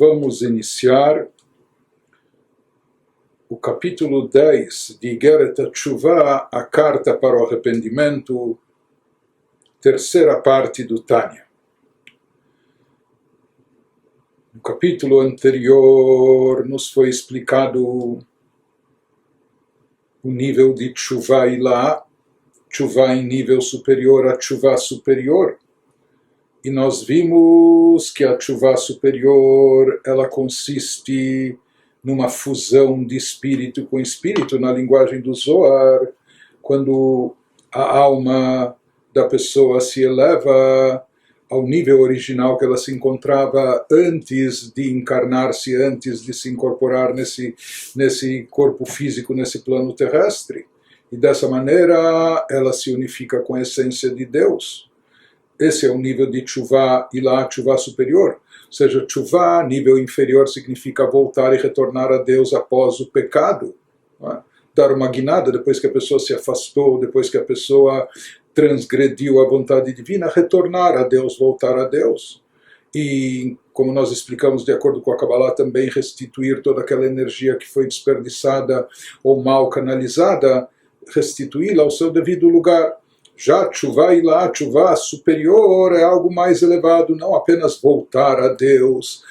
vamos iniciar o capítulo 10 de Igeret HaTeshuvah, a carta para o arrependimento, terceira parte do Tânia. No capítulo anterior nos foi explicado o nível de Teshuvah Ilá, Teshuvah em nível superior a Teshuvah superior. E nós vimos que a Teshuvah superior, ela consiste numa fusão de espírito com espírito, na linguagem do Zohar, quando a alma da pessoa se eleva ao nível original que ela se encontrava antes de encarnar-se, antes de se incorporar nesse corpo físico, nesse plano terrestre. E dessa maneira ela se unifica com a essência de Deus. Esse é o nível de Teshuvah Ilá, Teshuvah superior. Ou seja, Teshuvah, nível inferior, significa voltar e retornar a Deus após o pecado. Dar uma guinada depois que a pessoa se afastou, depois que a pessoa transgrediu a vontade divina, retornar a Deus, voltar a Deus. E, como nós explicamos de acordo com a Kabbalah, também restituir toda aquela energia que foi desperdiçada ou mal canalizada, restituí-la ao seu devido lugar. Já Teshuvah Ilá, Teshuvah superior, é algo mais elevado, não apenas voltar a Deus,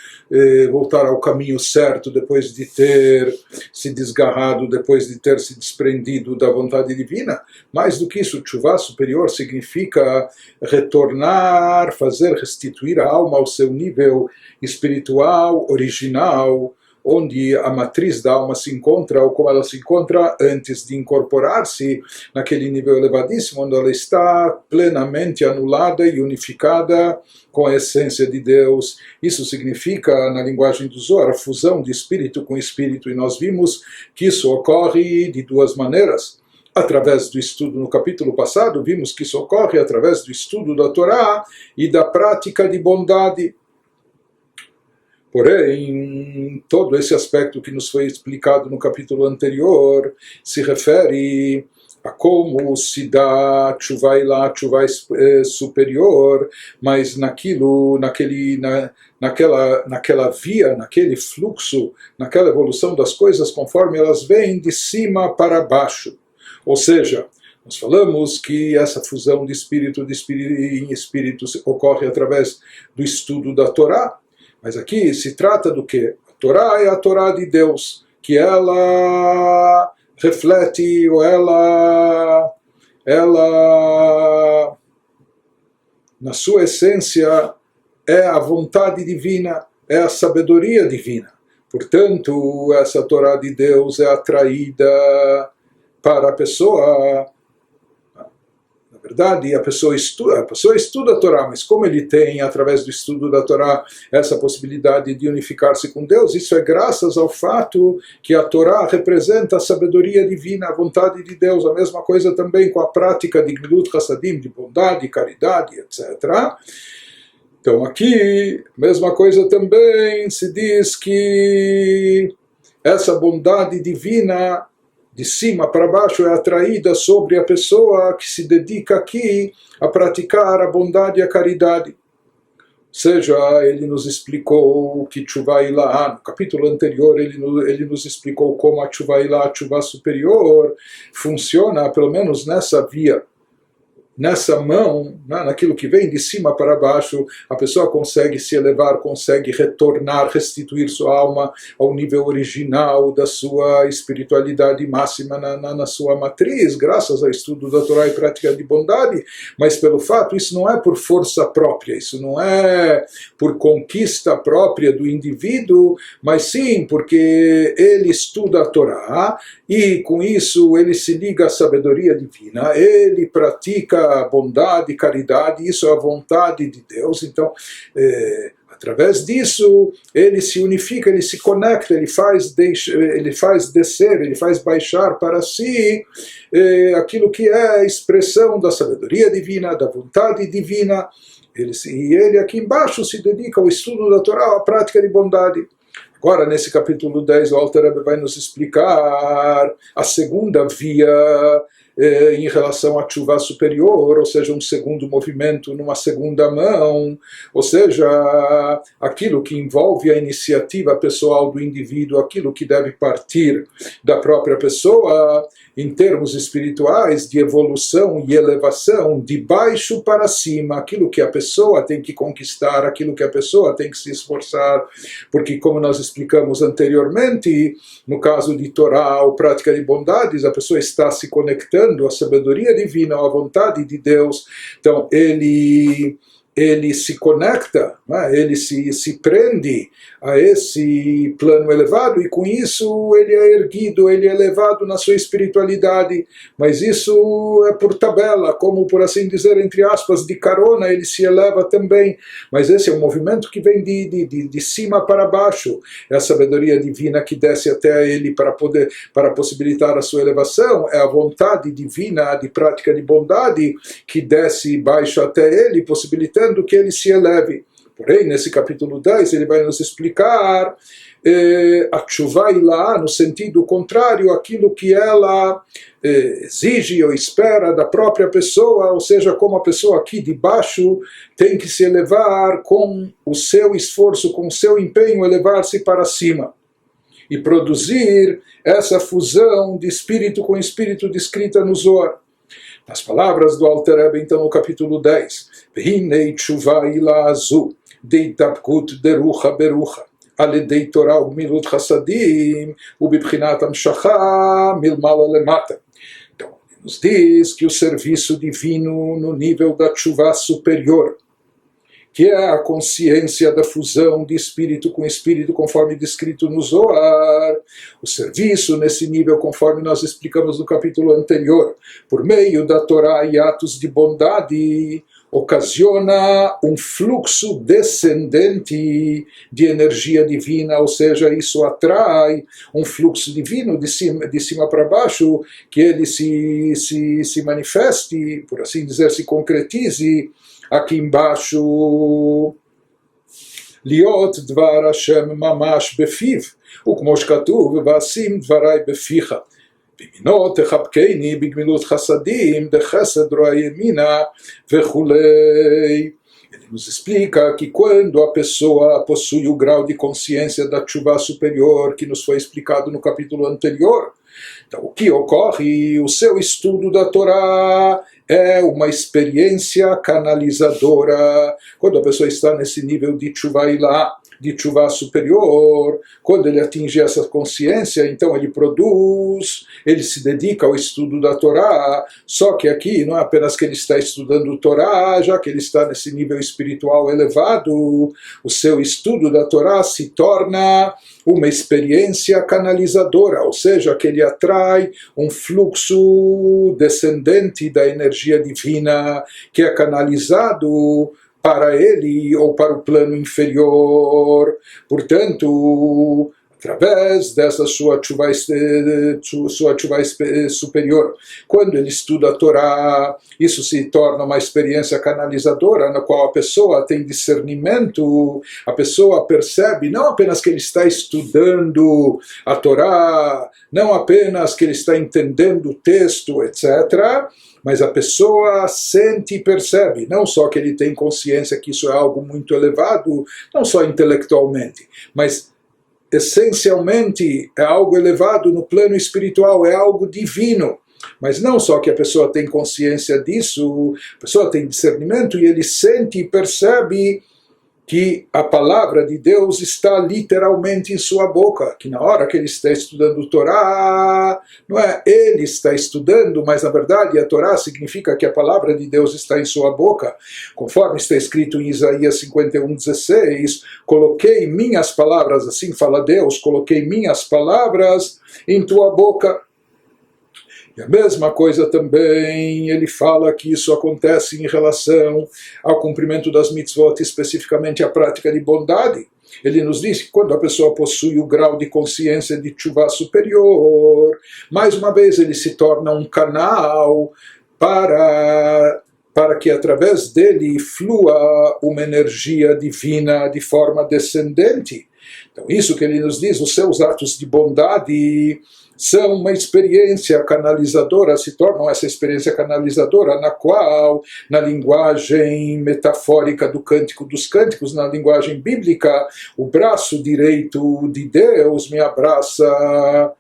voltar ao caminho certo depois de ter se desgarrado, depois de ter se desprendido da vontade divina. Mais do que isso, Teshuvah superior significa retornar, fazer restituir a alma ao seu nível espiritual, original, onde a matriz da alma se encontra, ou como ela se encontra antes de incorporar-se naquele nível elevadíssimo, onde ela está plenamente anulada e unificada com a essência de Deus. Isso significa, na linguagem do Zohar, a fusão de espírito com espírito, e nós vimos que isso ocorre de duas maneiras. Através do estudo, no capítulo passado, vimos que isso ocorre através do estudo da Torá e da prática de bondade. Porém, todo esse aspecto que nos foi explicado no capítulo anterior se refere a como se dá Teshuvah Ilá, Teshuvah superior, mas naquela via, naquele fluxo, naquela evolução das coisas conforme elas vêm de cima para baixo. Ou seja, nós falamos que essa fusão de espírito em espírito ocorre através do estudo da Torá. Mas aqui se trata do quê? A Torá é a Torá de Deus, que ela reflete, ou ela na sua essência, é a vontade divina, é a sabedoria divina. Portanto, essa Torá de Deus é atraída para a pessoa. Na verdade, a pessoa estuda a Torá, mas como ele tem, através do estudo da Torá, essa possibilidade de unificar-se com Deus, isso é graças ao fato que a Torá representa a sabedoria divina, a vontade de Deus. A mesma coisa também com a prática de Gmilut Chassadim, de bondade, caridade, etc. Então aqui, mesma coisa também se diz que essa bondade divina de cima para baixo é atraída sobre a pessoa que se dedica aqui a praticar a bondade e a caridade. Ou seja, ele nos explicou que Teshuvah Ilá, no capítulo anterior ele nos explicou como a Teshuvah Ilá, a Teshuvah superior, funciona, pelo menos nessa via. Nessa mão, naquilo que vem de cima para baixo, a pessoa consegue se elevar, consegue retornar, restituir sua alma ao nível original da sua espiritualidade máxima na sua matriz, graças ao estudo da Torá e prática de bondade. Mas pelo fato, isso não é por força própria, isso não é por conquista própria do indivíduo, mas sim porque ele estuda a Torá e com isso ele se liga à sabedoria divina, ele pratica a bondade, caridade, isso é a vontade de Deus. Então, através disso, ele se unifica, ele se conecta, ele faz descer, ele faz baixar para si aquilo que é a expressão da sabedoria divina, da vontade divina. E ele aqui embaixo se dedica ao estudo da Torá, à prática de bondade. Agora, nesse capítulo 10, o Alter Rebbe vai nos explicar a segunda via em relação à tshuva superior, ou seja, um segundo movimento numa segunda mão, ou seja, aquilo que envolve a iniciativa pessoal do indivíduo, aquilo que deve partir da própria pessoa, em termos espirituais, de evolução e elevação, de baixo para cima, aquilo que a pessoa tem que conquistar, aquilo que a pessoa tem que se esforçar, porque, como nós explicamos anteriormente, no caso de Torá ou prática de bondades, a pessoa está se conectando à sabedoria divina, à vontade de Deus, então ele se conecta, né? Ele se prende a esse plano elevado e com isso ele é erguido, ele é elevado na sua espiritualidade, mas isso é por tabela, como por assim dizer, entre aspas, de carona, ele se eleva também, mas esse é um movimento que vem de cima para baixo, é a sabedoria divina que desce até ele para possibilitar a sua elevação, é a vontade divina de prática de bondade que desce baixo até ele, possibilitando que ele se eleve. Porém, nesse capítulo 10, ele vai nos explicar a tshuva ilá no sentido contrário àquilo que ela exige ou espera da própria pessoa, ou seja, como a pessoa aqui de baixo tem que se elevar com o seu esforço, com o seu empenho, elevar-se para cima e produzir essa fusão de espírito com espírito descrita no Zohar. Nas palavras do Alter Rebbe, então, no capítulo 10, V'hinei tshuva ilá azu, deitapkut derucha berucha, aledei Torah u'gmilut chassadim, ubibchinat amshacha milmala lemata. Então, nos diz que o serviço divino no nível da tshuva superior, que é a consciência da fusão de espírito com espírito, conforme descrito no Zohar, o serviço nesse nível, conforme nós explicamos no capítulo anterior, por meio da Torá e atos de bondade, ocasiona um fluxo descendente de energia divina, ou seja, isso atrai um fluxo divino de cima para baixo, que ele se manifeste, por assim dizer, se concretize aqui embaixo. Liot dvar Hashem mamash befiv, וכמו שכתוב, ועשים דברי בפיך. במינו תחבקני בגמילות חסדים, דחסד רוע ימינה וכולי. Ele nos explica que quando a pessoa possui o grau de consciência da tshuva superior, que nos foi explicado no capítulo anterior, então o que ocorre? O seu estudo da Torá é uma experiência canalizadora. Quando a pessoa está nesse nível de tshuva ilá, de tshuva superior, quando ele atinge essa consciência, então ele produz, ele se dedica ao estudo da Torá, só que aqui não é apenas que ele está estudando Torá, já que ele está nesse nível espiritual elevado, o seu estudo da Torá se torna uma experiência canalizadora, ou seja, que ele atrai um fluxo descendente da energia divina que é canalizado para ele ou para o plano inferior. Portanto, através dessa sua tshuva superior, quando ele estuda a Torá, isso se torna uma experiência canalizadora, na qual a pessoa tem discernimento, a pessoa percebe não apenas que ele está estudando a Torá, não apenas que ele está entendendo o texto, etc., mas a pessoa sente e percebe, não só que ele tem consciência que isso é algo muito elevado, não só intelectualmente, mas essencialmente é algo elevado no plano espiritual, é algo divino. Mas não só que a pessoa tem consciência disso, a pessoa tem discernimento e ele sente e percebe que a palavra de Deus está literalmente em sua boca, que na hora que ele está estudando o Torá, não é ele está estudando, mas na verdade a Torá significa que a palavra de Deus está em sua boca, conforme está escrito em Isaías 51:16, coloquei minhas palavras, assim fala Deus, coloquei minhas palavras em tua boca. E a mesma coisa também, ele fala que isso acontece em relação ao cumprimento das mitzvot, especificamente a prática de bondade. Ele nos diz que quando a pessoa possui o grau de consciência de tshuva superior, mais uma vez ele se torna um canal para que através dele flua uma energia divina de forma descendente. Então isso que ele nos diz, os seus atos de bondade são uma experiência canalizadora, se tornam essa experiência canalizadora, na qual, na linguagem metafórica do Cântico dos Cânticos, na linguagem bíblica, o braço direito de Deus me abraça.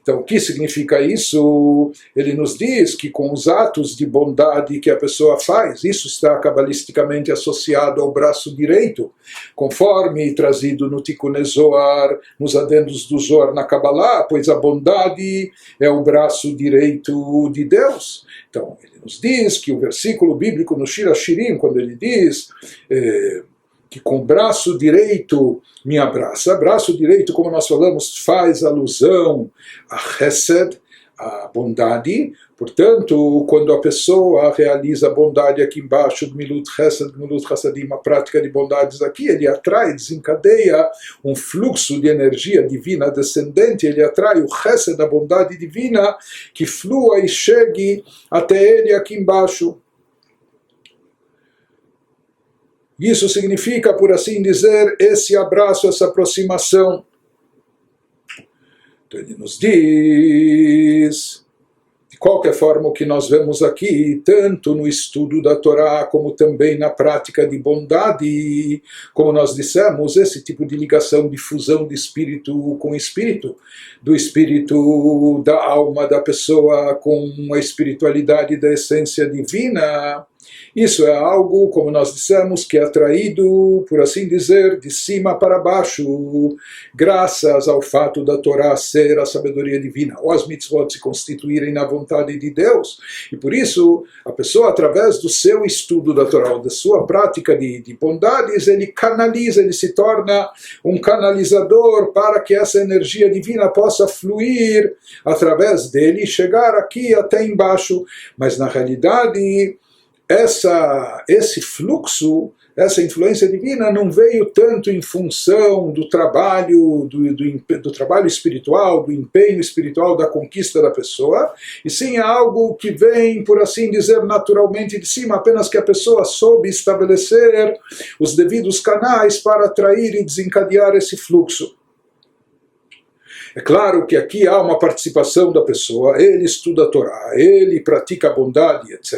Então, o que significa isso? Ele nos diz que com os atos de bondade que a pessoa faz, isso está cabalisticamente associado ao braço direito, conforme trazido no Tikkun Zohar, nos adendos do Zohar na Kabbalah, pois a bondade é o braço direito de Deus. Então, ele nos diz que o versículo bíblico no Shir HaShirim, quando ele diz que com o braço direito me abraça. Braço direito, como nós falamos, faz alusão a Chesed, a bondade. Portanto, quando a pessoa realiza a bondade aqui embaixo, Gmilut Chesed, Gmilut Chassadim, a prática de bondades aqui, ele atrai, desencadeia um fluxo de energia divina descendente, ele atrai o Chesed, a bondade divina, que flua e chegue até ele aqui embaixo. Isso significa, por assim dizer, esse abraço, essa aproximação. Então ele nos diz, de qualquer forma, o que nós vemos aqui, tanto no estudo da Torá, como também na prática de bondade, como nós dissemos, esse tipo de ligação, de fusão de espírito com espírito, do espírito da alma da pessoa com a espiritualidade da essência divina, isso é algo, como nós dissemos, que é atraído, por assim dizer, de cima para baixo, graças ao fato da Torá ser a sabedoria divina, ou as mitzvot se constituírem na vontade de Deus. E por isso, a pessoa, através do seu estudo da Torá, da sua prática de bondades, ele canaliza, ele se torna um canalizador para que essa energia divina possa fluir através dele e chegar aqui até embaixo. Mas, na realidade, esse fluxo, essa influência divina não veio tanto em função do trabalho, do trabalho espiritual, do empenho espiritual, da conquista da pessoa, e sim é algo que vem, por assim dizer, naturalmente de cima, apenas que a pessoa soube estabelecer os devidos canais para atrair e desencadear esse fluxo. É claro que aqui há uma participação da pessoa, ele estuda a Torá, ele pratica a bondade, etc.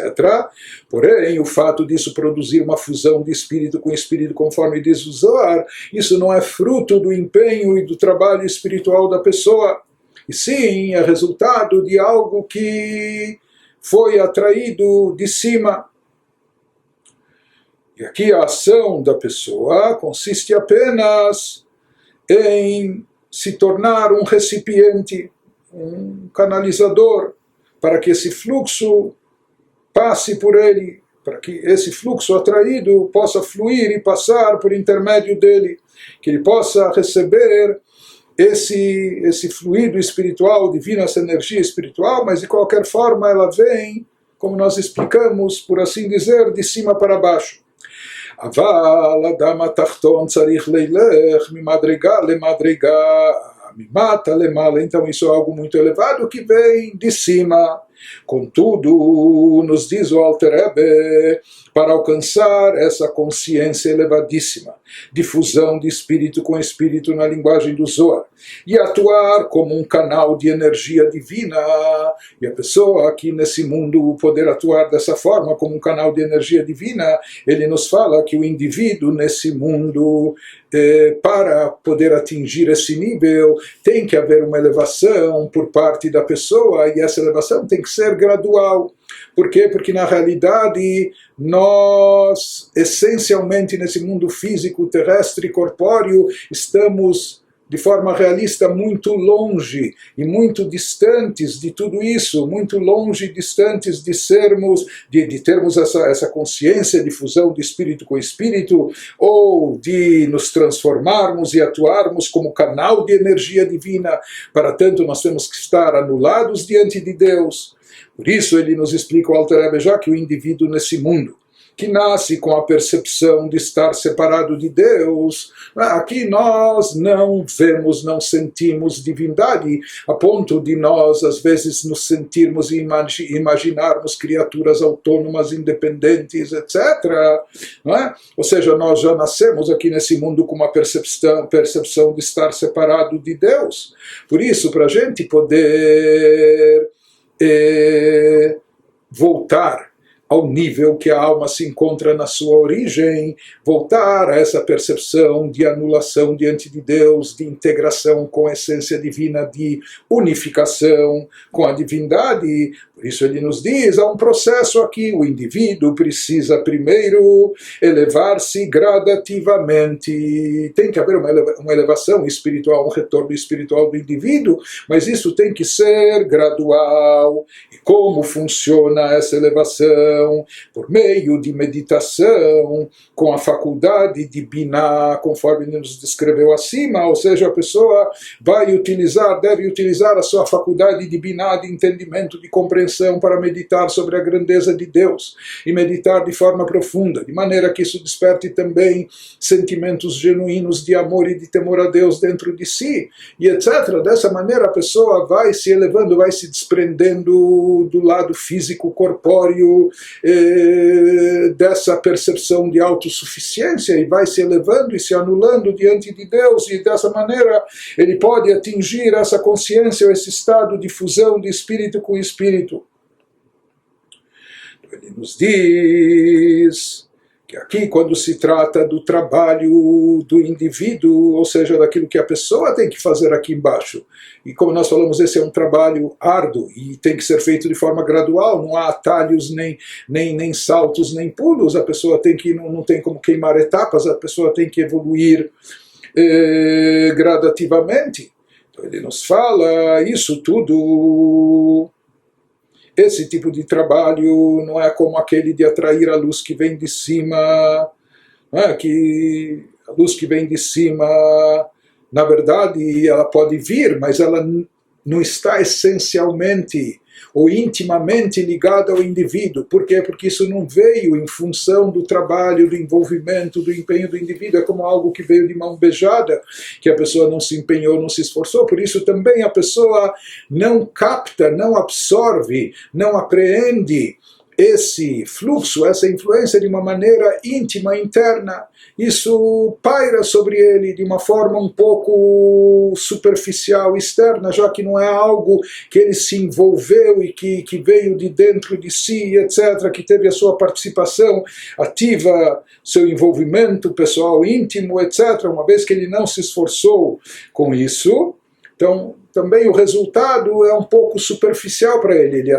Porém, o fato disso produzir uma fusão de espírito com espírito, conforme diz o Zohar, isso não é fruto do empenho e do trabalho espiritual da pessoa, e sim é resultado de algo que foi atraído de cima. E aqui a ação da pessoa consiste apenas em se tornar um recipiente, um canalizador, para que esse fluxo passe por ele, para que esse fluxo atraído possa fluir e passar por intermédio dele, que ele possa receber esse fluido espiritual, divino, essa energia espiritual, mas de qualquer forma ela vem, como nós explicamos, por assim dizer, de cima para baixo. אבל אדם התחתון צריך ללך ממדרגה למדרגה, ממטה למעלה, então isso é algo muito elevado que vem de cima. Contudo, nos diz o Alter Rebbe, para alcançar essa consciência elevadíssima, difusão de espírito com espírito na linguagem do Zohar, e atuar como um canal de energia divina, e a pessoa aqui nesse mundo poder atuar dessa forma, como um canal de energia divina, ele nos fala que o indivíduo nesse mundo, para poder atingir esse nível, tem que haver uma elevação por parte da pessoa, e essa elevação tem que ser gradual. Por quê? Porque na realidade nós, essencialmente nesse mundo físico, terrestre, corpóreo, estamos de forma realista muito longe e muito distantes de tudo isso, muito longe e distantes de sermos, de termos essa consciência de fusão de espírito com espírito, ou de nos transformarmos e atuarmos como canal de energia divina. Para tanto nós temos que estar anulados diante de Deus. Por isso ele nos explica, o Alter Rebbe, já que o indivíduo nesse mundo, que nasce com a percepção de estar separado de Deus. Aqui nós não vemos, não sentimos divindade, a ponto de nós, às vezes, nos sentirmos e imaginarmos criaturas autônomas, independentes, etc. Não é? Ou seja, nós já nascemos aqui nesse mundo com uma percepção de estar separado de Deus. Por isso, para a gente poder voltar ao nível que a alma se encontra na sua origem, voltar a essa percepção de anulação diante de Deus, de integração com a essência divina, de unificação com a divindade. Por isso ele nos diz, há um processo aqui, o indivíduo precisa primeiro elevar-se gradativamente. Tem que haver uma elevação espiritual, um retorno espiritual do indivíduo, mas isso tem que ser gradual. E como funciona essa elevação? Por meio de meditação, com a faculdade de Binah, conforme nos descreveu acima, ou seja, a pessoa deve utilizar a sua faculdade de Binah, de entendimento, de compreensão, para meditar sobre a grandeza de Deus, e meditar de forma profunda, de maneira que isso desperte também sentimentos genuínos de amor e de temor a Deus dentro de si, e etc. Dessa maneira a pessoa vai se elevando, vai se desprendendo do lado físico, corpóreo, dessa percepção de autossuficiência, e vai se elevando e se anulando diante de Deus, e dessa maneira ele pode atingir essa consciência, esse estado de fusão de espírito com espírito. Ele nos diz que aqui, quando se trata do trabalho do indivíduo, ou seja, daquilo que a pessoa tem que fazer aqui embaixo, e como nós falamos, esse é um trabalho árduo e tem que ser feito de forma gradual, não há atalhos, nem saltos, nem pulos, a pessoa tem que, não tem como queimar etapas, a pessoa tem que evoluir gradativamente. Então ele nos fala isso tudo. Esse tipo de trabalho não é como aquele de atrair a luz que vem de cima, não é? Que a luz que vem de cima, na verdade, ela pode vir, mas ela não está essencialmente ou intimamente ligada ao indivíduo. Por quê? Porque isso não veio em função do trabalho, do envolvimento, do empenho do indivíduo. É como algo que veio de mão beijada, que a pessoa não se empenhou, não se esforçou. Por isso também a pessoa não capta, não absorve, não apreende esse fluxo, essa influência de uma maneira íntima, interna. Isso paira sobre ele de uma forma um pouco superficial, externa, já que não é algo que ele se envolveu e que veio de dentro de si, etc., que teve a sua participação ativa, seu envolvimento pessoal íntimo, etc., uma vez que ele não se esforçou com isso. Então, também o resultado é um pouco superficial para ele. Ele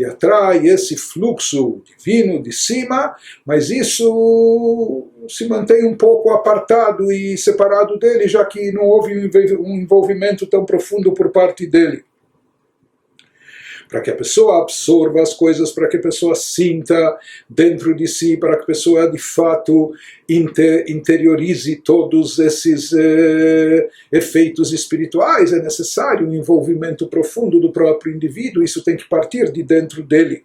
atrai esse fluxo divino de cima, mas isso se mantém um pouco apartado e separado dele, já que não houve um envolvimento tão profundo por parte dele. Para que a pessoa absorva as coisas, para que a pessoa sinta dentro de si, para que a pessoa de fato interiorize todos esses efeitos espirituais, é necessário um envolvimento profundo do próprio indivíduo, isso tem que partir de dentro dele.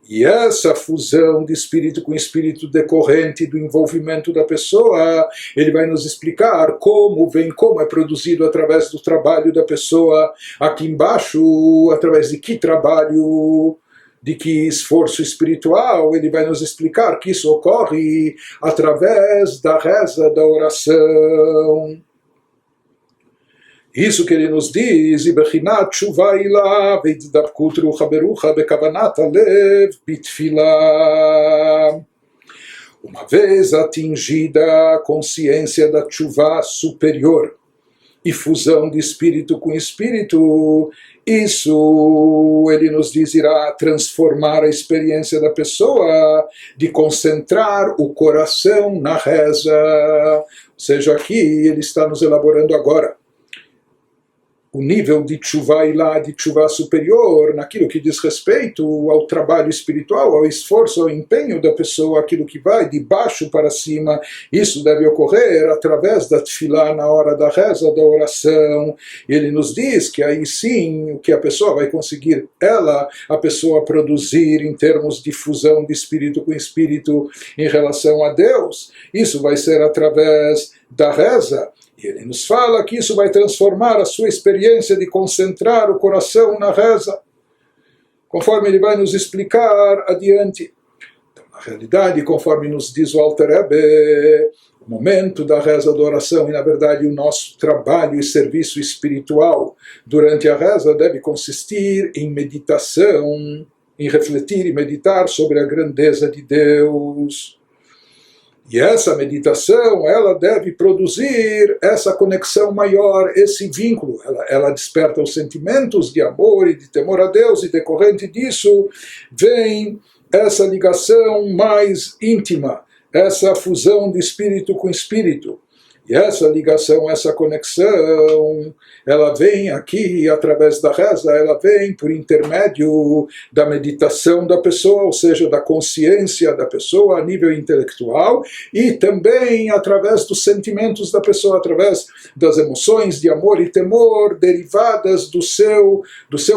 E essa fusão de espírito com espírito decorrente do envolvimento da pessoa, ele vai nos explicar como é produzido através do trabalho da pessoa aqui embaixo, através de que trabalho, de que esforço espiritual. Ele vai nos explicar que isso ocorre através da reza, da oração. Isso que ele nos diz, Ibechinat tshuva ila veizdabkut rucha berucha bekavanat alev bitfilah. Uma vez atingida a consciência da tshuva superior e fusão de espírito com espírito, isso, ele nos diz, irá transformar a experiência da pessoa de concentrar o coração na reza. Ou seja, aqui ele está nos elaborando agora o nível de tshuva ilá, de tshuva superior, naquilo que diz respeito ao trabalho espiritual, ao esforço, ao empenho da pessoa, aquilo que vai de baixo para cima, isso deve ocorrer através da tefilá, na hora da reza, da oração. Ele nos diz que aí sim, o que a pessoa vai conseguir, a pessoa produzir em termos de fusão de espírito com espírito em relação a Deus, isso vai ser através da reza. E ele nos fala que isso vai transformar a sua experiência de concentrar o coração na reza, conforme ele vai nos explicar adiante. Então, na realidade, conforme nos diz o Alter Rebbe, o momento da reza, da oração, e na verdade o nosso trabalho e serviço espiritual durante a reza deve consistir em meditação, em refletir e meditar sobre a grandeza de Deus. E essa meditação, ela deve produzir essa conexão maior, esse vínculo. Ela desperta os sentimentos de amor e de temor a Deus, e decorrente disso vem essa ligação mais íntima, essa fusão de espírito com espírito. E essa ligação, essa conexão, ela vem aqui através da reza, ela vem por intermédio da meditação da pessoa, ou seja, da consciência da pessoa a nível intelectual, e também através dos sentimentos da pessoa, através das emoções de amor e temor derivadas do seu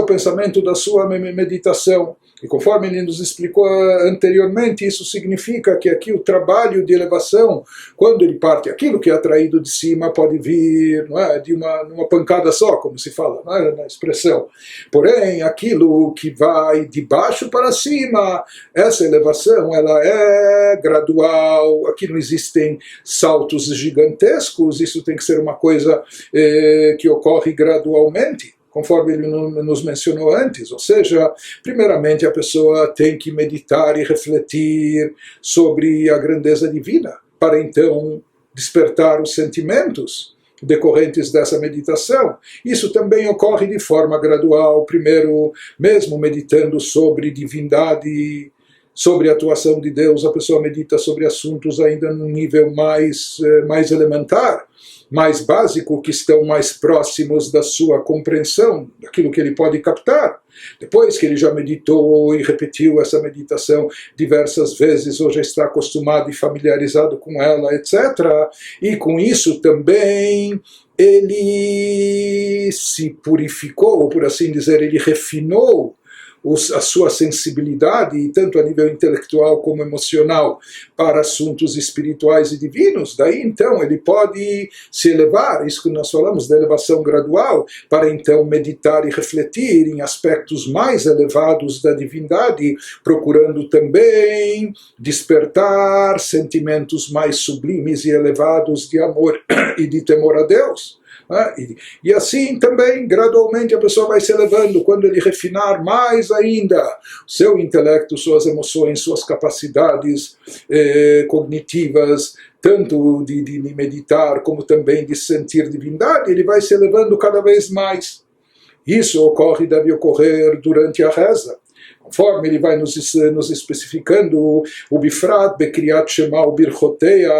pensamento, da sua meditação. E conforme ele nos explicou anteriormente, isso significa que aqui o trabalho de elevação, quando ele parte, aquilo que é atraído de cima pode vir, não é, de uma pancada só, como se fala, não é, na expressão. Porém, aquilo que vai de baixo para cima, essa elevação, ela é gradual, aqui não existem saltos gigantescos, isso tem que ser uma coisa que ocorre gradualmente, conforme ele nos mencionou antes. Ou seja, primeiramente a pessoa tem que meditar e refletir sobre a grandeza divina, para então despertar os sentimentos decorrentes dessa meditação. Isso também ocorre de forma gradual, primeiro mesmo meditando sobre divindade, sobre a atuação de Deus, a pessoa medita sobre assuntos ainda num nível mais elementar, mais básico, que estão mais próximos da sua compreensão, daquilo que ele pode captar. Depois que ele já meditou e repetiu essa meditação diversas vezes, ou já está acostumado e familiarizado com ela, etc. E com isso também ele se purificou, ou por assim dizer, ele refinou a sua sensibilidade, tanto a nível intelectual como emocional, para assuntos espirituais e divinos. Daí então ele pode se elevar, isso que nós falamos da elevação gradual, para então meditar e refletir em aspectos mais elevados da divindade, procurando também despertar sentimentos mais sublimes e elevados de amor e de temor a Deus. E assim também, gradualmente, a pessoa vai se elevando, quando ele refinar mais ainda seu intelecto, suas emoções, suas capacidades cognitivas, tanto de meditar como também de sentir divindade, ele vai se elevando cada vez mais. Isso deve ocorrer durante a reza. Conforme ele vai nos especificando, o Bifrat, Bekriyat Shema, o Birchoteia,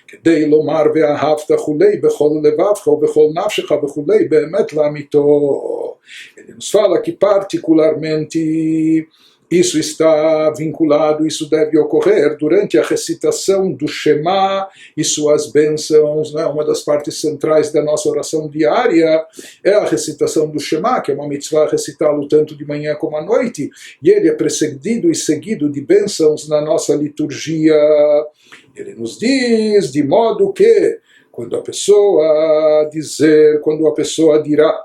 Kedei Lomar Ve'ahavta Chulei, Bechol Levavcha, Bechol Nafshecha, Bechulei, Be'emet Lamito. Ele nos fala que particularmente isso está vinculado, isso deve ocorrer durante a recitação do Shema e suas bênçãos, né? Uma das partes centrais da nossa oração diária é a recitação do Shema, que é uma mitzvah recitá-lo tanto de manhã como à noite, e ele é precedido e seguido de bênçãos na nossa liturgia. Ele nos diz, de modo que, quando a pessoa dirá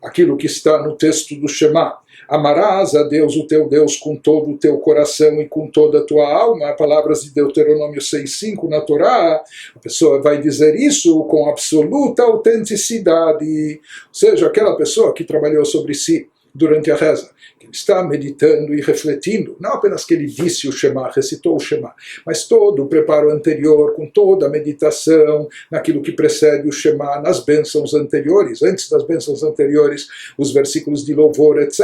aquilo que está no texto do Shema, amarás a Deus, o teu Deus, com todo o teu coração e com toda a tua alma, palavras de Deuteronômio 6,5 na Torá, a pessoa vai dizer isso com absoluta autenticidade, ou seja, aquela pessoa que trabalhou sobre si durante a reza, que ele está meditando e refletindo, não apenas que ele disse o Shema, recitou o Shema, mas todo o preparo anterior, com toda a meditação, naquilo que precede o Shema, nas bênçãos anteriores, antes das bênçãos anteriores, os versículos de louvor, etc.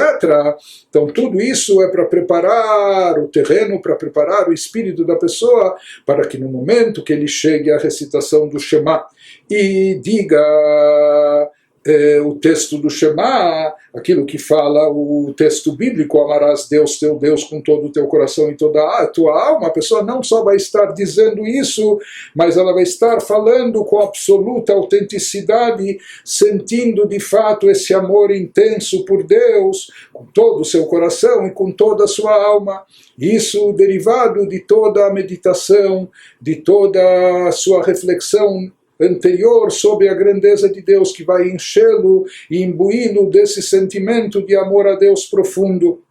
Então tudo isso é para preparar o terreno, para preparar o espírito da pessoa, para que no momento que ele chegue à recitação do Shema e diga o texto do Shema, aquilo que fala o texto bíblico, amarás Deus, teu Deus, com todo o teu coração e toda a tua alma, a pessoa não só vai estar dizendo isso, mas ela vai estar falando com absoluta autenticidade, sentindo de fato esse amor intenso por Deus, com todo o seu coração e com toda a sua alma. Isso derivado de toda a meditação, de toda a sua reflexão anterior sobre a grandeza de Deus, que vai enchê-lo e imbuí-lo desse sentimento de amor a Deus profundo.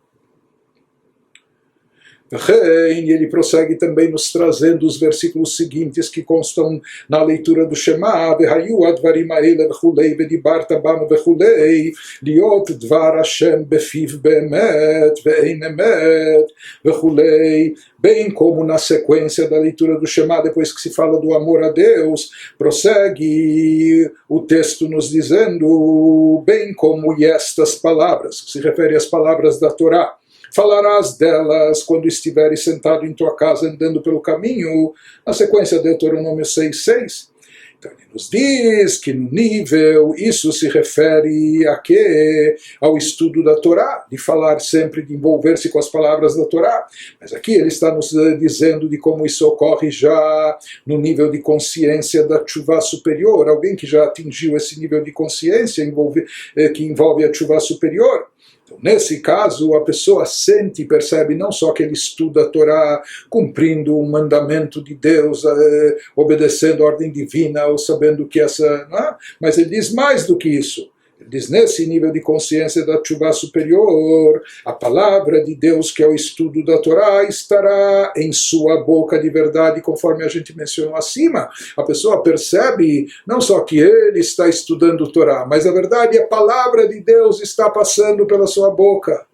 E ele prossegue também nos trazendo os versículos seguintes que constam na leitura do Shema: Vehayu advarim haele vechulei vedibarta bam vechulei liot dvar Hashem befiv beemet ve'ein emet vechulei. Bem como na sequência da leitura do Shema, depois que se fala do amor a Deus, prossegue o texto nos dizendo, bem como estas palavras, que se refere às palavras da Torá. Falarás delas quando estiveres sentado em tua casa andando pelo caminho, na sequência de Deuteronômio 6:6. Então ele nos diz que no nível, isso se refere a quê? Ao estudo da Torá, de falar sempre, de envolver-se com as palavras da Torá. Mas aqui ele está nos dizendo de como isso ocorre já no nível de consciência da Tshuvá superior, alguém que já atingiu esse nível de consciência que envolve a Tshuvá superior. Então, nesse caso, a pessoa sente e percebe não só que ele estuda a Torá, cumprindo um mandamento de Deus, obedecendo a ordem divina, ou sabendo que essa... Não é? Mas ele diz mais do que isso. Ele diz, nesse nível de consciência da Tshuvá superior, a palavra de Deus, que é o estudo da Torá, estará em sua boca de verdade, conforme a gente mencionou acima. A pessoa percebe não só que ele está estudando a Torá, mas a verdade, a palavra de Deus está passando pela sua boca.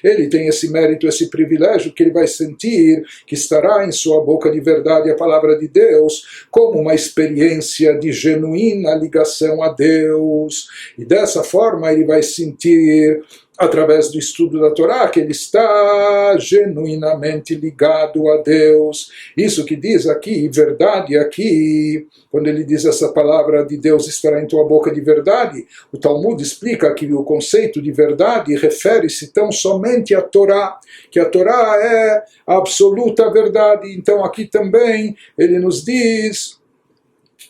Ele tem esse mérito, esse privilégio, que ele vai sentir que estará em sua boca de verdade a palavra de Deus como uma experiência de genuína ligação a Deus, e dessa forma ele vai sentir, através do estudo da Torá, que ele está genuinamente ligado a Deus. Isso que diz aqui, verdade aqui, quando ele diz essa palavra de Deus estará em tua boca de verdade, o Talmud explica que o conceito de verdade refere-se tão somente à Torá, que a Torá é a absoluta verdade. Então aqui também ele nos diz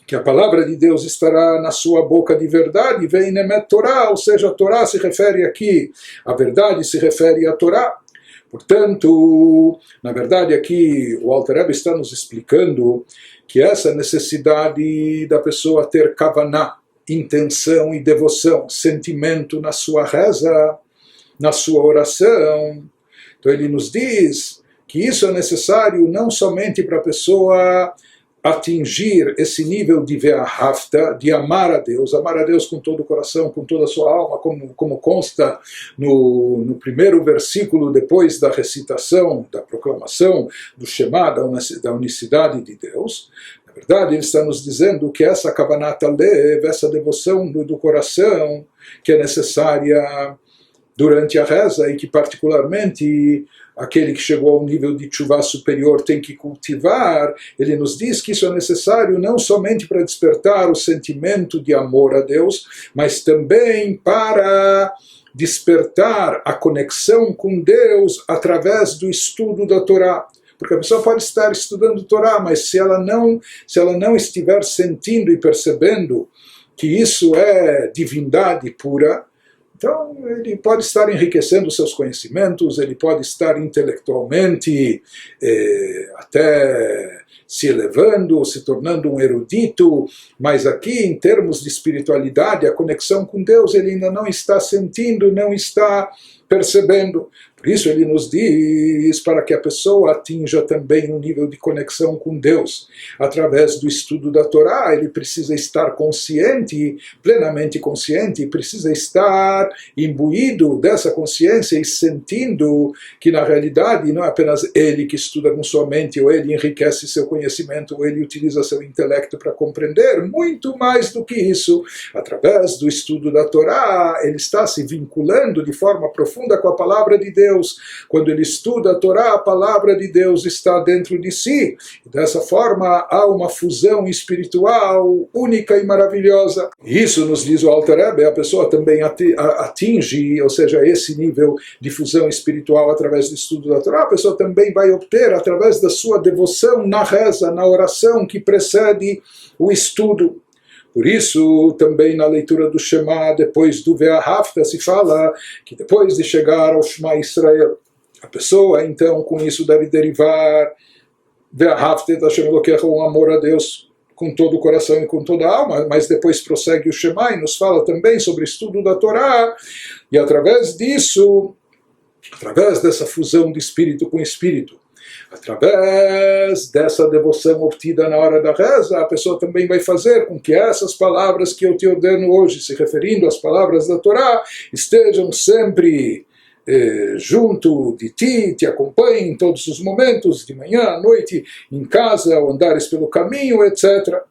que a palavra de Deus estará na sua boca de verdade, vem Emet Torá, ou seja, a Torá se refere aqui, a verdade se refere à Torá. Portanto, na verdade aqui o Alter Rebbe está nos explicando que essa necessidade da pessoa ter kavaná, intenção e devoção, sentimento na sua reza, na sua oração. Então ele nos diz que isso é necessário não somente para a pessoa atingir esse nível de ve'ahavta, de amar a Deus com todo o coração, com toda a sua alma, como consta no primeiro versículo depois da recitação, da proclamação do Shema, da unicidade de Deus. Na verdade, ele está nos dizendo que essa kavanat alev, essa devoção do coração, que é necessária durante a reza, e que particularmente aquele que chegou ao nível de Tshuvá superior tem que cultivar, ele nos diz que isso é necessário não somente para despertar o sentimento de amor a Deus, mas também para despertar a conexão com Deus através do estudo da Torá. Porque a pessoa pode estar estudando Torá, mas se ela não estiver sentindo e percebendo que isso é divindade pura, então ele pode estar enriquecendo seus conhecimentos, ele pode estar intelectualmente até se elevando, se tornando um erudito, mas aqui em termos de espiritualidade, a conexão com Deus, ele ainda não está sentindo, não está percebendo. Por isso ele nos diz para que a pessoa atinja também um nível de conexão com Deus. Através do estudo da Torá, ele precisa estar consciente, plenamente consciente, precisa estar imbuído dessa consciência e sentindo que na realidade não é apenas ele que estuda com sua mente, ou ele enriquece seu conhecimento, ou ele utiliza seu intelecto para compreender, muito mais do que isso. Através do estudo da Torá, ele está se vinculando de forma profunda profunda com a palavra de Deus. Quando ele estuda a Torá, a palavra de Deus está dentro de si. E dessa forma há uma fusão espiritual única e maravilhosa. Isso nos diz o Alter Rebbe, a pessoa também atinge, ou seja, esse nível de fusão espiritual através do estudo da Torá, a pessoa também vai obter através da sua devoção na reza, na oração que precede o estudo. Por isso, também na leitura do Shema, depois do Ve'ahavta, se fala que depois de chegar ao Shema Israel, a pessoa, então, com isso deve derivar Ve'ahavta et Hashem Elokecha, um amor a Deus com todo o coração e com toda a alma, mas depois prossegue o Shema e nos fala também sobre o estudo da Torá, e através disso, através dessa fusão de espírito com espírito, através dessa devoção obtida na hora da reza, a pessoa também vai fazer com que essas palavras que eu te ordeno hoje, se referindo às palavras da Torá, estejam sempre junto de ti, te acompanhem em todos os momentos, de manhã, à noite, em casa, ao andares pelo caminho, etc.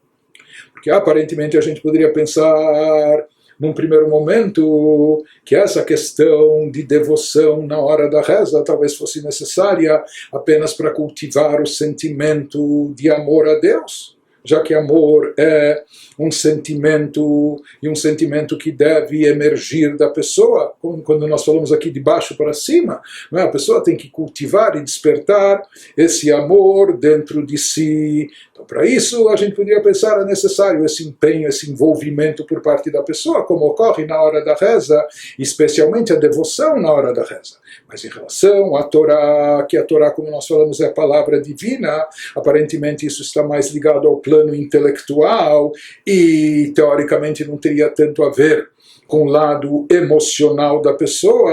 Porque aparentemente a gente poderia pensar, num primeiro momento, que essa questão de devoção na hora da reza talvez fosse necessária apenas para cultivar o sentimento de amor a Deus, já que amor é um sentimento, e um sentimento que deve emergir da pessoa, quando nós falamos aqui de baixo para cima, não é? A pessoa tem que cultivar e despertar esse amor dentro de si. Então, para isso, a gente poderia pensar, é necessário esse empenho, esse envolvimento por parte da pessoa, como ocorre na hora da reza, especialmente a devoção na hora da reza. Mas em relação à Torá, que a Torá, como nós falamos, é a palavra divina, aparentemente isso está mais ligado ao plano intelectual e, teoricamente, não teria tanto a ver com o lado emocional da pessoa.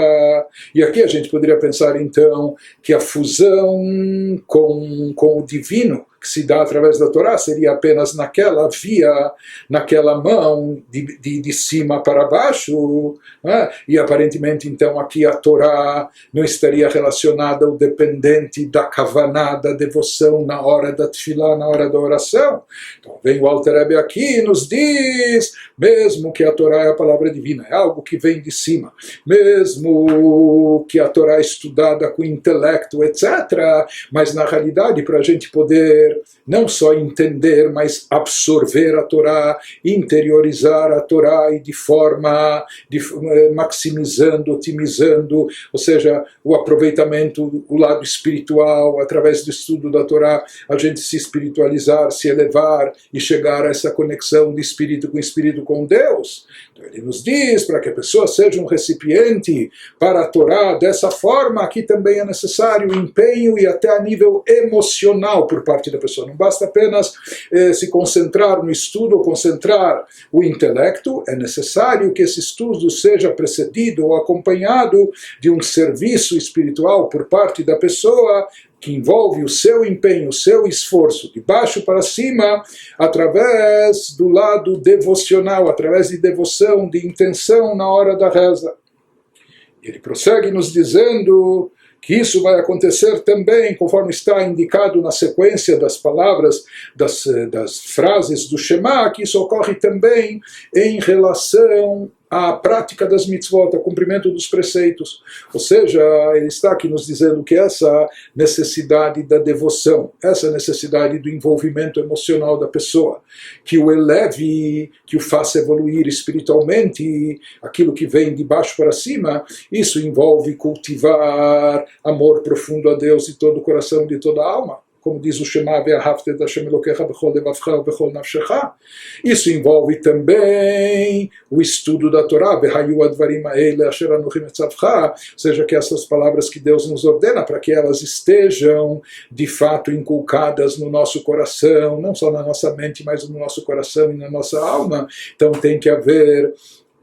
E aqui a gente poderia pensar, então, que a fusão com o divino, que se dá através da Torá, seria apenas naquela via, naquela mão, de cima para baixo, né? E aparentemente, então, aqui a Torá não estaria relacionada ao dependente da kavaná, da devoção na hora da tefilá, na hora da oração. Então, vem o Alter Rebbe aqui e nos diz, mesmo que a Torá é a palavra divina, é algo que vem de cima, mesmo que a Torá é estudada com intelecto, etc., mas na realidade, para a gente poder não só entender, mas absorver a Torá, interiorizar a Torá e de forma maximizando, otimizando, ou seja, o aproveitamento, o lado espiritual, através do estudo da Torá, a gente se espiritualizar, se elevar e chegar a essa conexão de espírito com Deus. Então ele nos diz, para que a pessoa seja um recipiente para a Torá dessa forma, aqui também é necessário empenho e até a nível emocional por parte da pessoa. Não basta apenas se concentrar no estudo ou concentrar o intelecto, é necessário que esse estudo seja precedido ou acompanhado de um serviço espiritual por parte da pessoa, que envolve o seu empenho, o seu esforço, de baixo para cima, através do lado devocional, através de devoção, de intenção na hora da reza. Ele prossegue nos dizendo que isso vai acontecer também, conforme está indicado na sequência das palavras, das frases do Shema, que isso ocorre também em relação à prática das mitzvot, ao cumprimento dos preceitos. Ou seja, ele está aqui nos dizendo que essa necessidade da devoção, essa necessidade do envolvimento emocional da pessoa, que o eleve, que o faça evoluir espiritualmente, aquilo que vem de baixo para cima, isso envolve cultivar amor profundo a Deus de todo o coração, de toda a alma. Como diz o Shema, Ve'ahavta et Hashem Elokecha bechol levavcha ubechol nafshecha. Isso envolve também o estudo da Torá, Ve'hayu advarim ha'ele asher anochi metzavcha, ou seja, que essas palavras que Deus nos ordena, para que elas estejam de fato inculcadas no nosso coração, não só na nossa mente, mas no nosso coração e na nossa alma. Então tem que haver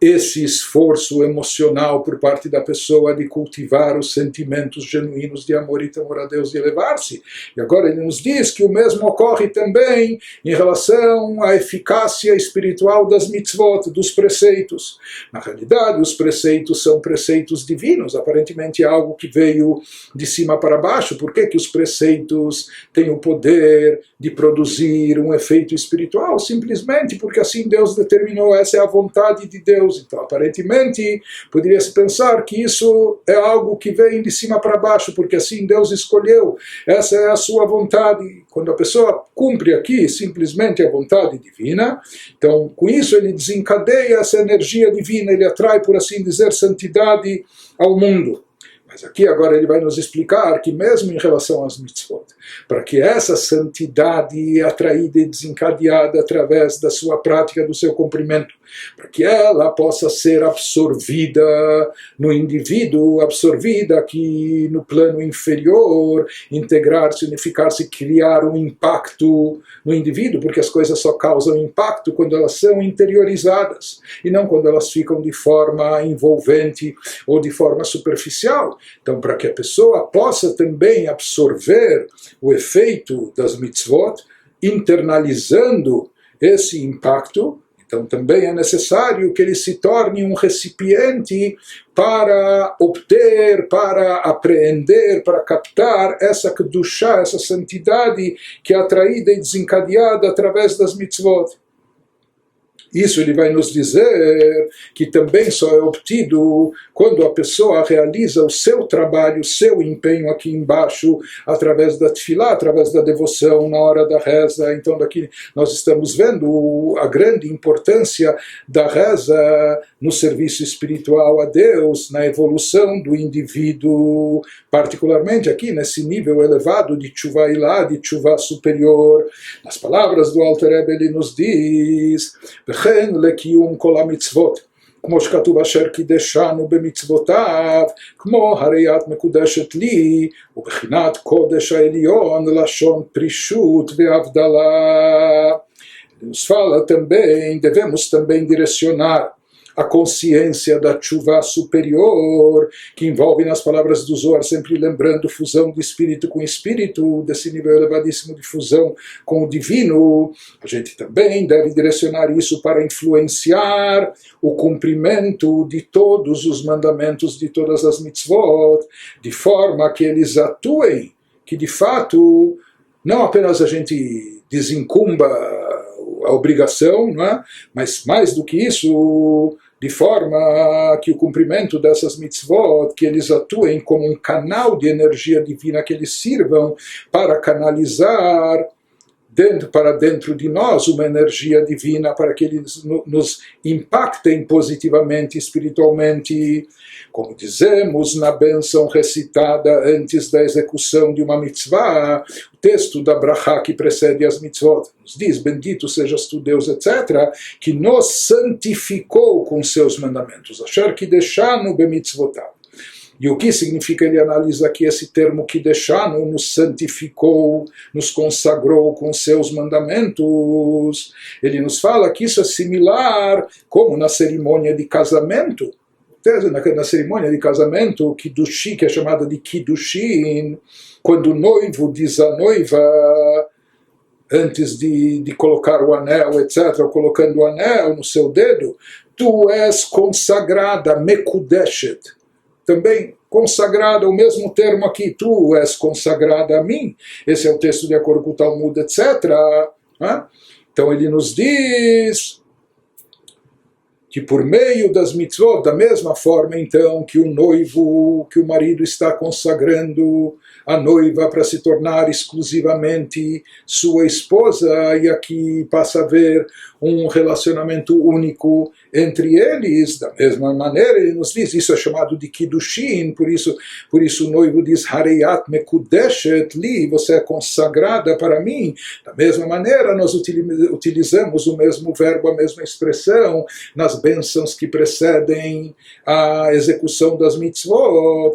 esse esforço emocional por parte da pessoa de cultivar os sentimentos genuínos de amor e temor a Deus, de elevar-se. E agora ele nos diz que o mesmo ocorre também em relação à eficácia espiritual das mitzvot, dos preceitos. Na realidade, os preceitos são preceitos divinos, aparentemente é algo que veio de cima para baixo. Por que os preceitos têm o poder de produzir um efeito espiritual? Simplesmente porque assim Deus determinou, essa é a vontade de Deus, Deus. Então, aparentemente, poderia-se pensar que isso é algo que vem de cima para baixo, porque assim Deus escolheu, essa é a sua vontade. Quando a pessoa cumpre aqui simplesmente a vontade divina, então com isso ele desencadeia essa energia divina, ele atrai, por assim dizer, santidade ao mundo. Mas aqui agora ele vai nos explicar que mesmo em relação às mitzvot, para que essa santidade é atraída e desencadeada através da sua prática, do seu cumprimento, para que ela possa ser absorvida no indivíduo, absorvida aqui no plano inferior, integrar-se, unificar-se, criar um impacto no indivíduo, porque as coisas só causam impacto quando elas são interiorizadas, e não quando elas ficam de forma envolvente ou de forma superficial. Então, para que a pessoa possa também absorver o efeito das mitzvot, internalizando esse impacto, então também é necessário que ele se torne um recipiente para obter, para apreender, para captar essa kedushá, essa santidade que é atraída e desencadeada através das mitzvot. Isso ele vai nos dizer que também só é obtido quando a pessoa realiza o seu trabalho, o seu empenho aqui embaixo, através da tefilá, através da devoção, na hora da reza. Então daqui nós estamos vendo a grande importância da reza no serviço espiritual a Deus, na evolução do indivíduo, particularmente aqui nesse nível elevado de tchuvá ilá, de tchuvá superior. Nas palavras do Alter Rebbe ele nos diz: וכן לקיום כל המצוות, כמו שכתוב אשר קידשנו במצוותיו, כמו הרי את מקודשת לי, ובחינת קודש העליון לשון פרישות והבדלה. Nos fala também, devemos também direcionar a consciência da tchuvá superior, que envolve nas palavras do Zohar, sempre lembrando fusão de espírito com espírito, desse nível elevadíssimo de fusão com o divino. A gente também deve direcionar isso para influenciar o cumprimento de todos os mandamentos, de todas as mitzvot, de forma que eles atuem, que de fato não apenas a gente desencumba a obrigação, não é? Mas mais do que isso, de forma que o cumprimento dessas mitzvot, que eles atuem como um canal de energia divina, que eles sirvam para canalizar para dentro de nós uma energia divina, para que eles nos impactem positivamente, espiritualmente, como dizemos na bênção recitada antes da execução de uma mitzvah, o texto da brachá que precede as mitzvot nos diz: bendito sejas tu Deus, etc., que nos santificou com seus mandamentos, asher kideshanu bemitzvotav. E o que significa? Ele analisa aqui esse termo kideshanu, nos santificou, nos consagrou com seus mandamentos. Ele nos fala que isso é similar como na cerimônia de casamento. Na cerimônia de casamento, Kiddushi, que é chamada de Kiddushin, quando o noivo diz à noiva, antes de colocar o anel, etc., colocando o anel no seu dedo, tu és consagrada, mekudeshet. Também consagrada, o mesmo termo aqui, tu és consagrada a mim. Esse é o texto de acordo com o Talmud, etc. Então ele nos diz que por meio das mitzvot, da mesma forma então que o noivo, que o marido está consagrando a noiva para se tornar exclusivamente sua esposa, e aqui passa a haver um relacionamento único entre eles. Da mesma maneira ele nos diz, isso é chamado de Kiddushin, por isso o noivo diz Harei at mekudeshet li, você é consagrada para mim. Da mesma maneira nós utilizamos o mesmo verbo, a mesma expressão nas bênçãos que precedem a execução das mitzvot,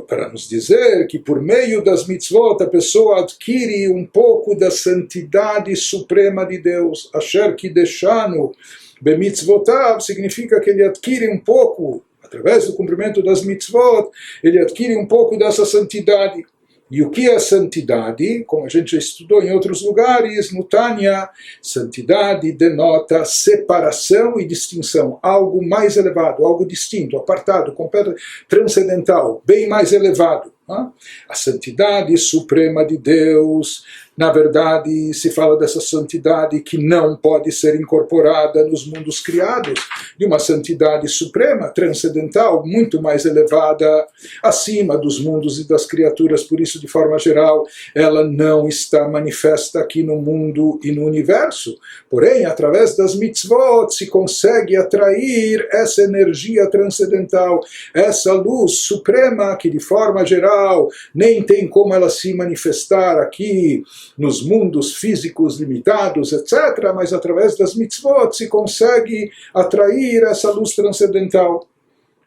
para nos dizer que por meio das mitzvot a pessoa adquire um pouco da santidade suprema de Deus. Asher kideshanu bemitzvotav significa que ele adquire um pouco, através do cumprimento das mitzvot, ele adquire um pouco dessa santidade. E o que é santidade? Como a gente já estudou em outros lugares, no Tânia, santidade denota separação e distinção, algo mais elevado, algo distinto, apartado, completo, transcendental, bem mais elevado. A santidade suprema de Deus, na verdade, se fala dessa santidade que não pode ser incorporada nos mundos criados, de uma santidade suprema, transcendental, muito mais elevada, acima dos mundos e das criaturas. Por isso, de forma geral, ela não está manifesta aqui no mundo e no universo. Porém, através das mitzvot, se consegue atrair essa energia transcendental, essa luz suprema que, de forma geral, nem tem como ela se manifestar aqui nos mundos físicos limitados, etc., mas através das mitzvot se consegue atrair essa luz transcendental.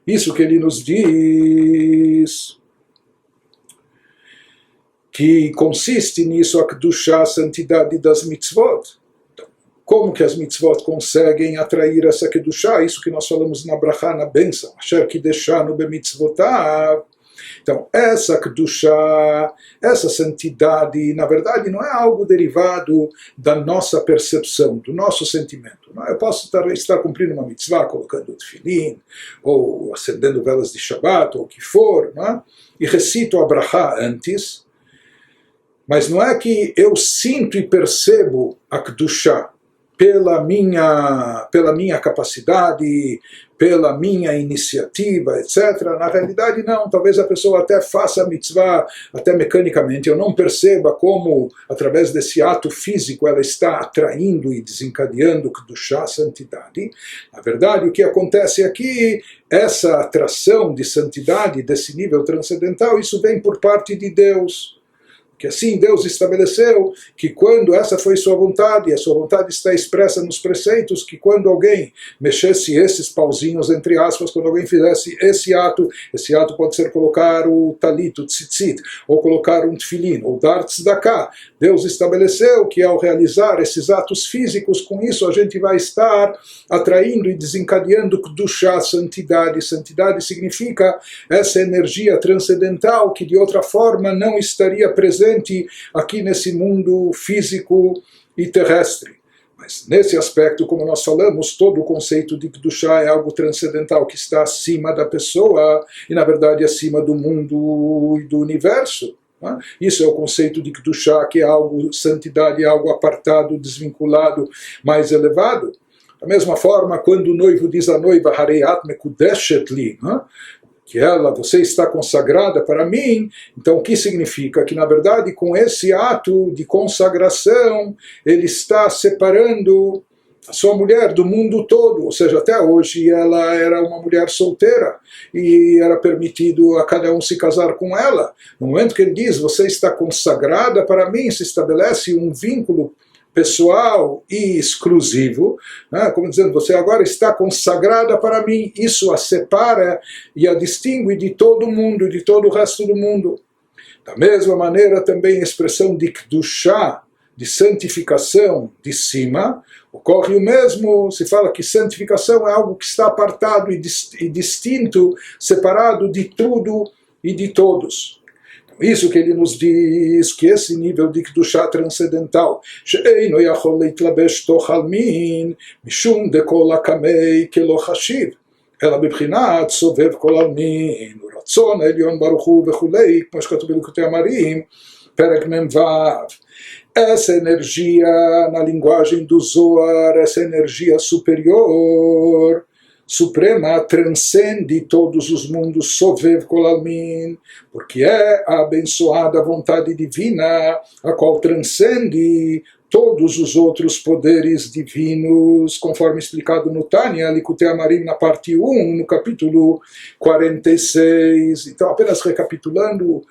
Isso que ele nos diz, que consiste nisso a Kedushá, a santidade das mitzvot. Então, como que as mitzvot conseguem atrair essa Kedushá? Isso que nós falamos na brachá, na bênção, Asher Kideshanu bemitzvotav. Então, essa Kedushá, essa santidade, na verdade, não é algo derivado da nossa percepção, do nosso sentimento. Não? Eu posso estar cumprindo uma mitzvah, colocando tefilin, ou acendendo velas de Shabbat, ou o que for, não é? E recito a brachá antes, mas não é que eu sinto e percebo a Kedushá pela minha capacidade, pela minha iniciativa, etc. Na realidade, não. Talvez a pessoa até faça a mitzvah, até mecanicamente. Eu não perceba como, através desse ato físico, ela está atraindo e desencadeando Kedushá, santidade. Na verdade, o que acontece aqui, essa atração de santidade, desse nível transcendental, isso vem por parte de Deus. Que assim Deus estabeleceu que quando essa foi sua vontade, e a sua vontade está expressa nos preceitos, que quando alguém mexesse esses pauzinhos, entre aspas, quando alguém fizesse esse ato pode ser colocar o talit, o tzitzit, ou colocar um tefilin, ou dar tzedakah. Deus estabeleceu que ao realizar esses atos físicos, com isso a gente vai estar atraindo e desencadeando Kedushá, santidade. Santidade significa essa energia transcendental que de outra forma não estaria presente aqui nesse mundo físico e terrestre. Mas nesse aspecto, como nós falamos, todo o conceito de Kedushá é algo transcendental que está acima da pessoa e, na verdade, acima do mundo e do universo. Isso é o conceito de Kedushá, que é algo, santidade, algo apartado, desvinculado, mais elevado. Da mesma forma, quando o noivo diz à noiva, Harei at mekudeshet li, que você está consagrada para mim, então o que significa? Que na verdade com esse ato de consagração, ele está separando a sua mulher do mundo todo, ou seja, até hoje ela era uma mulher solteira, e era permitido a cada um se casar com ela. No momento que ele diz, você está consagrada para mim, se estabelece um vínculo pessoal e exclusivo, como dizendo, você agora está consagrada para mim, isso a separa e a distingue de todo mundo, de todo o resto do mundo. Da mesma maneira também a expressão de Kedushá, de santificação de cima, ocorre o mesmo, se fala que santificação é algo que está apartado e distinto, separado de tudo e de todos. Isso que ele nos diz, que esse nível de Kedushá transcendental, she'eino yachol leitlabesh toch almin, mishum dekol hakamei kelo chashiv, ela bebchinat sovev kol almin, uratzon elyon baruch hu vechulei, como escreve Likutei Amarim, perek mem vav. Essa energia, na linguagem do Zohar, essa energia superior, suprema, transcende todos os mundos, Sovev Kol Almin, porque é a abençoada vontade divina, a qual transcende todos os outros poderes divinos, conforme explicado no Tânia, Likutei Amarim, na parte 1, no capítulo 46. Então, apenas recapitulando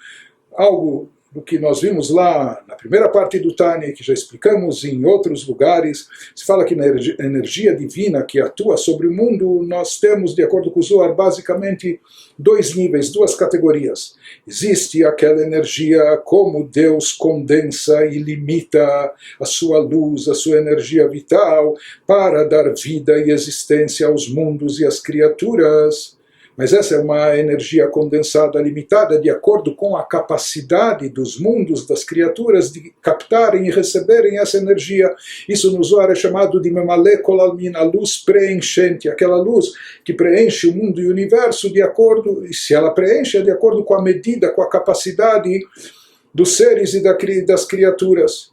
algo do que nós vimos lá na primeira parte do Tânia, que já explicamos em outros lugares, se fala que na energia divina que atua sobre o mundo, nós temos, de acordo com o Zohar, basicamente dois níveis, duas categorias. Existe aquela energia como Deus condensa e limita a sua luz, a sua energia vital, para dar vida e existência aos mundos e às criaturas. mas essa é uma energia condensada limitada de acordo com a capacidade dos mundos, das criaturas, de captarem e receberem essa energia. Isso no Zohar é chamado de Memaleh Kol Almin, a luz preenchente, aquela luz que preenche o mundo e o universo de acordo, e se ela preenche, é de acordo com a medida, com a capacidade dos seres e das criaturas.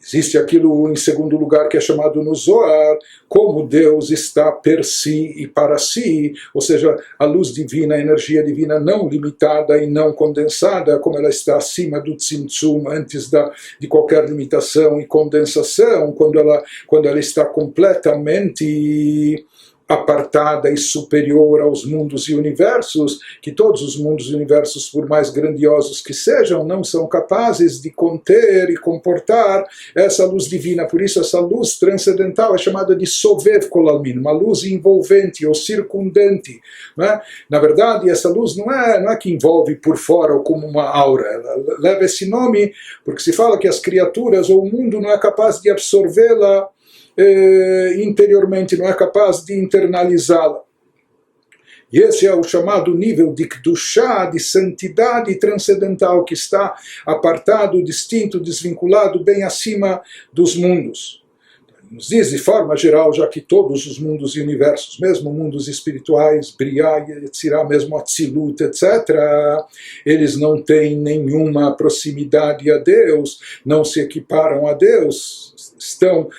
Existe aquilo em segundo lugar que é chamado no Zohar, como Deus está per si e para si, ou seja, a luz divina, a energia divina não limitada e não condensada, como ela está acima do Tzimtzum, antes de qualquer limitação e condensação, quando ela está completamente apartada e superior aos mundos e universos, que todos os mundos e universos, por mais grandiosos que sejam, não são capazes de conter e comportar essa luz divina. Por isso essa luz transcendental é chamada de Sovev Kol Almin, uma luz envolvente ou circundante. Não é? Na verdade, essa luz não é que envolve por fora ou como uma aura, ela leva esse nome porque se fala que as criaturas ou o mundo não é capaz de absorvê-la interiormente, não é capaz de internalizá-la. E esse é o chamado nível de Kedushá, de santidade transcendental, que está apartado, distinto, desvinculado, bem acima dos mundos. Nos diz de forma geral, já que todos os mundos e universos, mesmo mundos espirituais, Briá, Yetzirá, mesmo Atzilut, etc., eles não têm nenhuma proximidade a Deus, não se equiparam a Deus, estão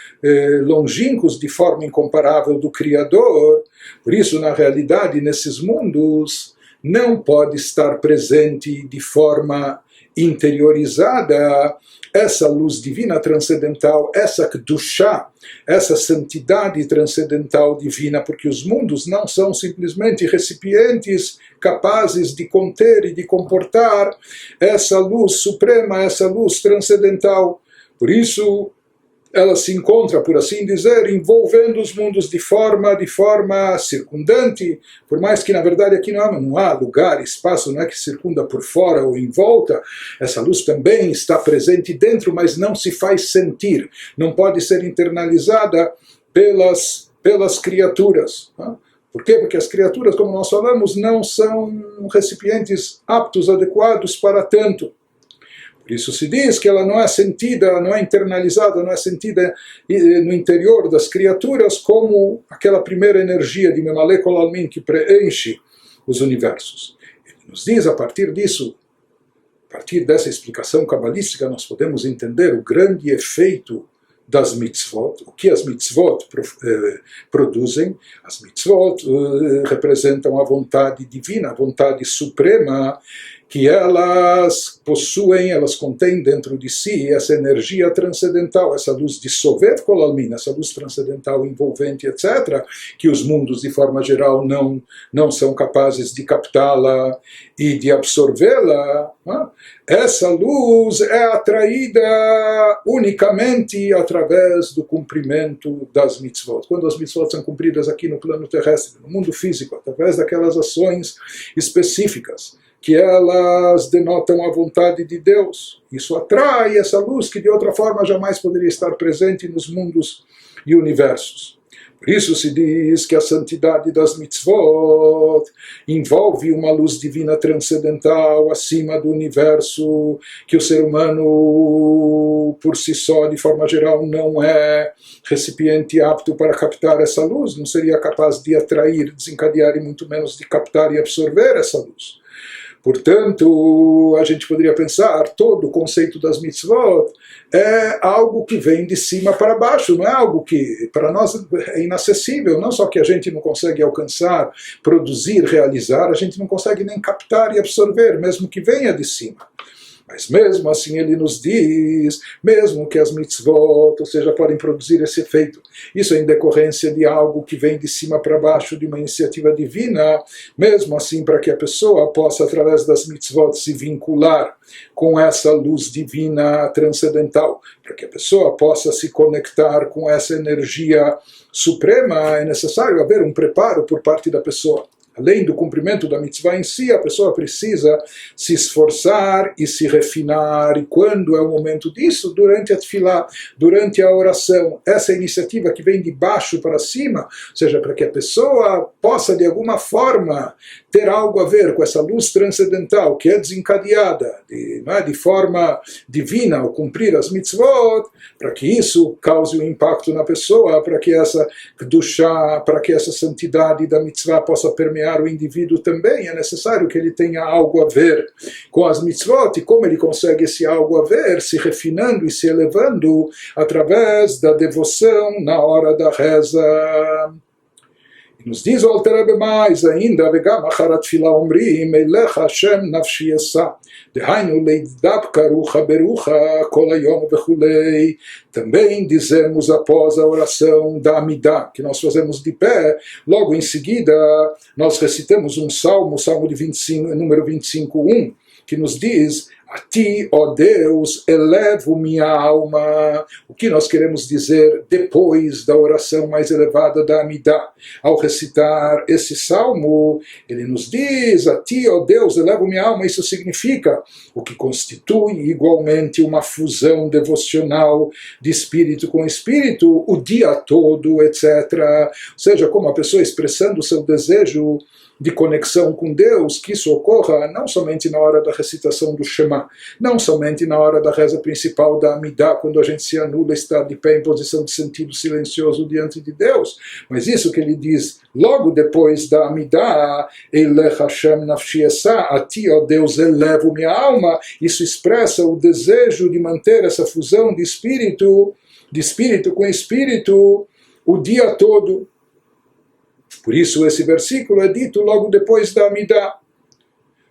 longínquos de forma incomparável do Criador. Por isso, na realidade, nesses mundos, não pode estar presente de forma interiorizada essa luz divina transcendental, essa Kedushá, essa santidade transcendental divina, porque os mundos não são simplesmente recipientes capazes de conter e de comportar essa luz suprema, essa luz transcendental. Por isso, ela se encontra, por assim dizer, envolvendo os mundos de forma circundante, por mais que na verdade aqui não há lugar, espaço, não é que circunda por fora ou em volta, essa luz também está presente dentro, mas não se faz sentir, não pode ser internalizada pelas criaturas. Por quê? Porque as criaturas, como nós falamos, não são recipientes aptos, adequados para tanto. Por isso se diz que ela não é sentida, não é internalizada, não é sentida no interior das criaturas como aquela primeira energia de Memaleh Kol Almin que preenche os universos. Ele nos diz, a partir disso, a partir dessa explicação cabalística, nós podemos entender o grande efeito das mitzvot, o que as mitzvot produzem. As mitzvot representam a vontade divina, a vontade suprema, que elas possuem, elas contêm dentro de si essa energia transcendental, essa luz de Sovev Kol Almin, essa luz transcendental envolvente, etc., que os mundos, de forma geral, não são capazes de captá-la e de absorvê-la. Essa luz é atraída unicamente através do cumprimento das mitzvot. Quando as mitzvot são cumpridas aqui no plano terrestre, no mundo físico, através daquelas ações específicas, que elas denotam a vontade de Deus. Isso atrai essa luz que de outra forma jamais poderia estar presente nos mundos e universos. Por isso se diz que a santidade das mitzvot envolve uma luz divina transcendental acima do universo, que o ser humano por si só, de forma geral, não é recipiente apto para captar essa luz, não seria capaz de atrair, desencadear e muito menos de captar e absorver essa luz. Portanto, a gente poderia pensar, todo o conceito das mitzvot é algo que vem de cima para baixo, não é algo que para nós é inacessível, não só que a gente não consegue alcançar, produzir, realizar, a gente não consegue nem captar e absorver, mesmo que venha de cima. Mas mesmo assim ele nos diz, mesmo que as mitzvot, ou seja, podem produzir esse efeito, isso é em decorrência de algo que vem de cima para baixo, de uma iniciativa divina, mesmo assim para que a pessoa possa, através das mitzvot, se vincular com essa luz divina transcendental, para que a pessoa possa se conectar com essa energia suprema, é necessário haver um preparo por parte da pessoa. além do cumprimento da mitzvah em si, a pessoa precisa se esforçar e se refinar. E quando é o momento disso? Durante a tefilá, durante a oração. Essa iniciativa que vem de baixo para cima, ou seja, para que a pessoa possa de alguma forma ter algo a ver com essa luz transcendental que é desencadeada de forma divina ao cumprir as mitzvot, para que isso cause um impacto na pessoa, para que essa kedushá, para que essa santidade da mitzvah possa permear o indivíduo também, é necessário que ele tenha algo a ver com as mitzvot. E como ele consegue esse algo a ver? Se refinando e se elevando através da devoção na hora da reza. E nos diz o Alter Rebbe mais ainda, וגם אחר התפילה אומרים, אליך השם נפשי אשא, דהיינו להידבקה רוחה ברוחה כל היום וכולי. Também dizemos após a oração da Amidá, que nós fazemos de pé, logo em seguida nós recitamos um salmo, o salmo de 25, número 25:1, que nos diz: a ti, ó Deus, elevo minha alma. O que nós queremos dizer depois da oração mais elevada da Amidá? Ao recitar esse salmo, ele nos diz: a ti, ó Deus, elevo minha alma. Isso significa o que constitui igualmente uma fusão devocional de espírito com espírito o dia todo, etc. Ou seja, como a pessoa expressando o seu desejo de conexão com Deus, que isso ocorra não somente na hora da recitação do Shema, não somente na hora da reza principal da Amidá, quando a gente se anula, está de pé em posição de sentido silencioso diante de Deus, mas isso que ele diz logo depois da Amidá, Elech Hashem nafshi esa, a ti, ó Deus, elevo minha alma, isso expressa o desejo de manter essa fusão de espírito com espírito, o dia todo. Por isso esse versículo é dito logo depois da Amidá.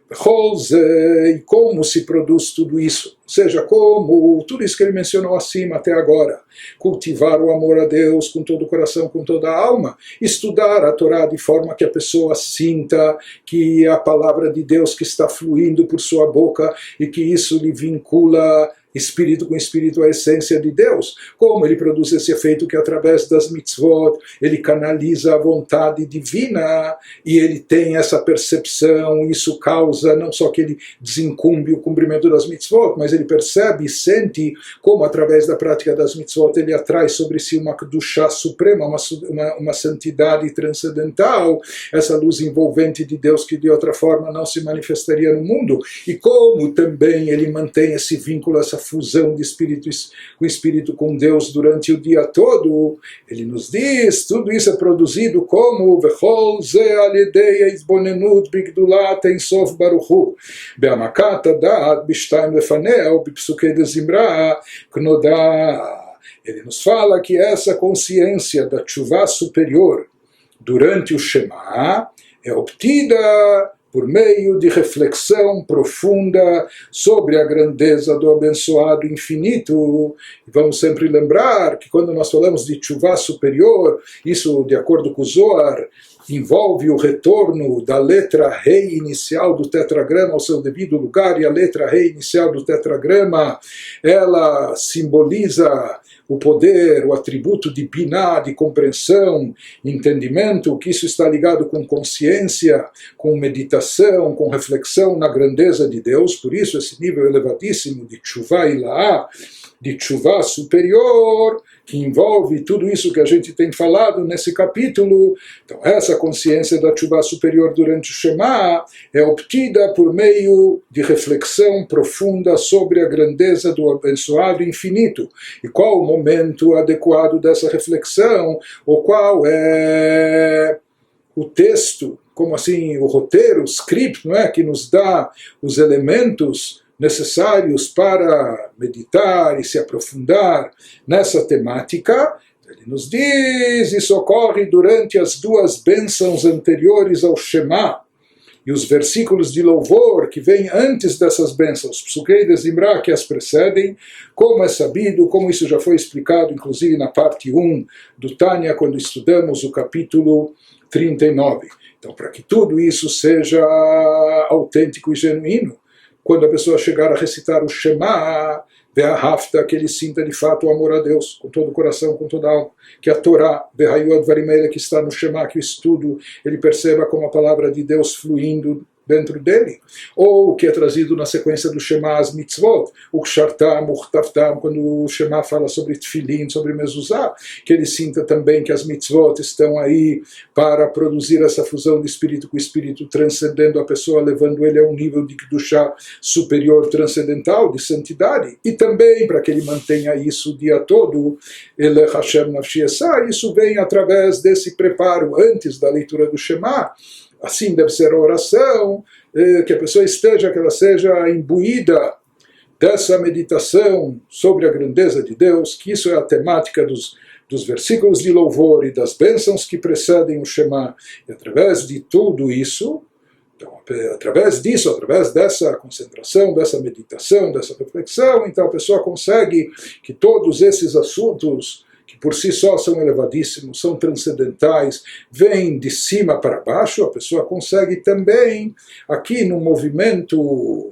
E como se produz tudo isso? Ou seja, como tudo isso que ele mencionou acima até agora. Cultivar o amor a Deus com todo o coração, com toda a alma. Estudar a Torá de forma que a pessoa sinta que a palavra de Deus que está fluindo por sua boca e que isso lhe vincula espírito com espírito, a essência de Deus. Como ele produz esse efeito que através das mitzvot ele canaliza a vontade divina e ele tem essa percepção, isso causa não só que ele desencumbe o cumprimento das mitzvot, mas ele percebe e sente como através da prática das mitzvot ele atrai sobre si uma kedushá suprema, uma santidade transcendental, essa luz envolvente de Deus que de outra forma não se manifestaria no mundo, e como também ele mantém esse vínculo, essa fusão de espírito com Deus durante o dia todo. Ele nos diz, tudo isso é produzido como vechol ze al yedei ha'izbonenut bigdulat ein sof baruch hu be'amakat hadat b'shtayim lefaneo b'psukei de Zimra knodá. Ele nos fala que essa consciência da tshuvá superior durante o Shema é obtida por meio de reflexão profunda sobre a grandeza do abençoado infinito. E vamos sempre lembrar que quando nós falamos de tshuvá superior, isso, de acordo com o Zohar, envolve o retorno da letra rei inicial do tetragrama ao seu devido lugar, e a letra rei inicial do tetragrama, ela simboliza o poder, o atributo de biná, de compreensão, entendimento, que isso está ligado com consciência, com meditação, com reflexão na grandeza de Deus. Por isso esse nível elevadíssimo de tshuvá ilá, de tshuvá superior, que envolve tudo isso que a gente tem falado nesse capítulo. Então essa consciência da tshuvá superior durante o Shema é obtida por meio de reflexão profunda sobre a grandeza do abençoado infinito. E qual o momento adequado dessa reflexão? Ou qual é o texto, como assim, o roteiro, o script, não é, que nos dá os elementos necessários para meditar e se aprofundar nessa temática? Ele nos diz, isso ocorre durante as duas bênçãos anteriores ao Shema, e os versículos de louvor que vêm antes dessas bênçãos, Psukei de Zimra, que as precedem, como é sabido, como isso já foi explicado, inclusive na parte 1 do Tânia, quando estudamos o capítulo 39. Então, para que tudo isso seja autêntico e genuíno, quando a pessoa chegar a recitar o Shema, Ve'ahavta, que ele sinta de fato o amor a Deus, com todo o coração, com toda a alma, que a Torá, Ve'hayu advarim que está no Shema, que o estudo, ele perceba como a palavra de Deus fluindo dentro dele, ou o que é trazido na sequência do Shema, as mitzvot, o kshartam, o chtavtam, quando o Shema fala sobre tefilin, sobre mezuzá, que ele sinta também que as mitzvot estão aí para produzir essa fusão de espírito com espírito, transcendendo a pessoa, levando ele a um nível de kedushá superior, transcendental, de santidade, e também para que ele mantenha isso o dia todo, Elech Hashem Nafshi Esai, isso vem através desse preparo antes da leitura do Shema. Assim deve ser a oração, que a pessoa esteja, que ela seja imbuída dessa meditação sobre a grandeza de Deus, que isso é a temática dos versículos de louvor e das bênçãos que precedem o Shema. E através de tudo isso, então, através disso, através dessa concentração, dessa meditação, dessa reflexão, então a pessoa consegue que todos esses assuntos que por si só são elevadíssimos, são transcendentais, vêm de cima para baixo, a pessoa consegue também, aqui no movimento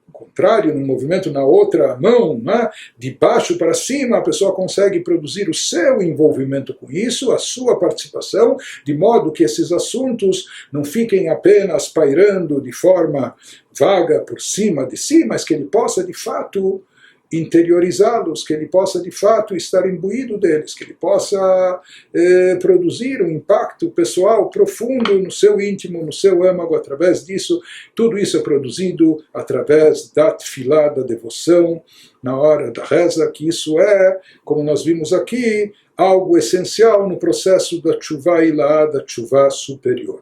contrário, no movimento na outra mão, né, de baixo para cima, a pessoa consegue produzir o seu envolvimento com isso, a sua participação, de modo que esses assuntos não fiquem apenas pairando de forma vaga por cima de si, mas que ele possa de fato interiorizá-los, que ele possa de fato estar imbuído deles, que ele possa produzir um impacto pessoal profundo no seu íntimo, no seu âmago, através disso. Tudo isso é produzido através da tefilá, da devoção, na hora da reza, que isso é, como nós vimos aqui, algo essencial no processo da tchuvá ilá, da tchuvá superior.